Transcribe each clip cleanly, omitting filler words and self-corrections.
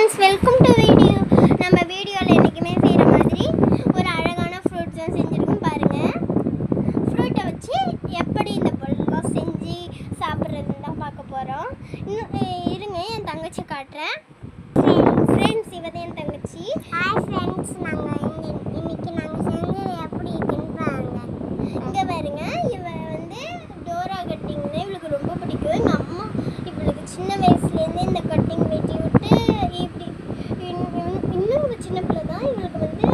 Friends, welcome to video. நம்ம வீடியோவில் என்றைக்குமே செய்கிற மாதிரி ஒரு அழகான ஃப்ரூட்ஸ் தான் செஞ்சுருக்கோம் பாருங்கள். ஃப்ரூட்டை வச்சு எப்படி இந்த பொருள்லாம் செஞ்சு சாப்பிட்றதுன்னு தான் பார்க்க போகிறோம். இருங்க, என் தங்கச்சி காட்டுறேன். ஃப்ரெண்ட்ஸ், இவ தான் என் தங்கச்சி. ஹாய் ஃப்ரெண்ட்ஸ், இன்னைக்கு நாங்கள் செஞ்சது எப்படி இருக்குன்னு பாருங்க. இங்கே பாருங்க, இவ வந்து டோரா கட்டிங்னா இவளுக்கு ரொம்ப பிடிக்கும். எங்கள் அம்மா இவளுக்கு சின்ன வயசுலேருந்து இந்த கட்டிங் வெட்டி விட்டு இப்படி இன்னும் சின்ன பிள்ளை தான். இவளுக்கு வந்து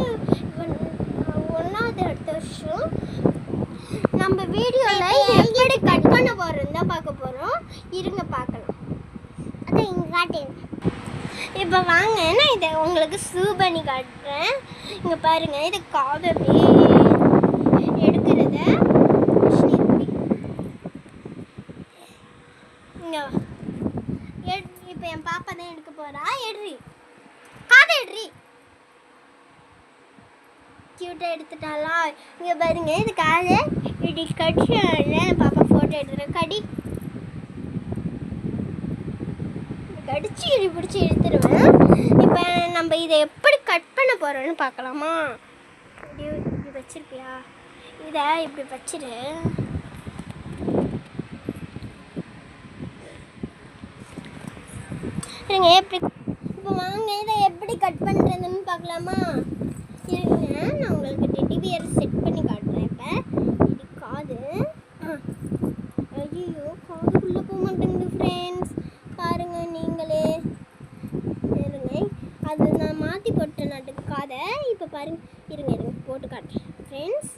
1வது அடுத்த வருஷம். நம்ம வீடியோவில் எப்படி கட் பண்ண போகிறோம் தான் பார்க்க போகிறோம். இருங்க பார்க்கலாம். அதான் இங்கே காட்டேன். இப்போ வாங்க, நான் இதை உங்களுக்கு சூப் பண்ணி காட்டுறேன். இங்கே பாருங்கள், இது காது அப்படியே எடுக்கிறத இங்கே இப்போ என் பாப்பா தான் எடுக்க போகிறா. எடுறி, காதை எடுறி. க்யூட்டாக எடுத்துட்டாளா? இங்கே பாருங்க, இது காதை இப்படி கடிச்சு பாப்பா ஃபோட்டோ எடுத்துகிறேன். கடிச்சு இடி பிடிச்சி எடுத்துருவேன். இப்போ நம்ம இதை எப்படி கட் பண்ண போகிறோன்னு பார்க்கலாமா? இப்படி வச்சிருப்பியா? இதை இப்படி வச்சிரு. இருங்க, எப்படி இப்போ வாங்க இதை எப்படி கட் பண்ணுறதுன்னு பார்க்கலாமா? இருங்க, நான் உங்களுக்கு டெடி பியர் செட் பண்ணி காட்டுறேன். இப்போ இது காது. ஐயோ, காதுக்குள்ளே போக மாட்டேங்குது ஃப்ரெண்ட்ஸ். பாருங்க நீங்களே. இருங்க, அது நான் மாற்றி போட்டேன் நாட்டுக்கு காதை. இப்போ பாருங்க, இருங்க போட்டு காட்டுறேன் ஃப்ரெண்ட்ஸ்.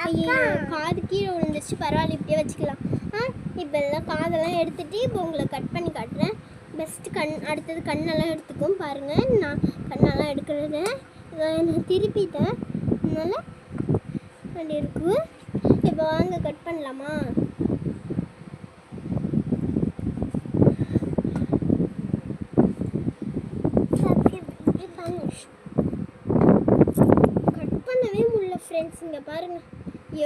ஐயோ, காது கீழே விழுந்துச்சு. பரவாயில்ல, இப்படியே வச்சுக்கலாம். இப்போ எல்லாம் காதெல்லாம் எடுத்துகிட்டு இப்போ உங்களை கட் பண்ணி காட்டுறேன். பெஸ்ட்டு அடுத்தது கண்ணெல்லாம் எடுத்துக்கும். பாருங்கள், நான் கண்ணெல்லாம் எடுக்கிறது நான் திருப்பிட்டேன். அதனால் அப்படி இருக்கு. இப்போ வாங்க கட் பண்ணலாமா? கட் பண்ணவே முடியல ஃப்ரெண்ட்ஸ். இங்கே பாருங்கள்,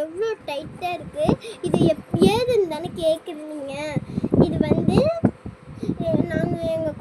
எவ்வளோ டைட்டாக இருக்குது. இது ஏதுன்னு தானே கேட்குறீங்க. இது வந்து நாங்கள் எங்கள்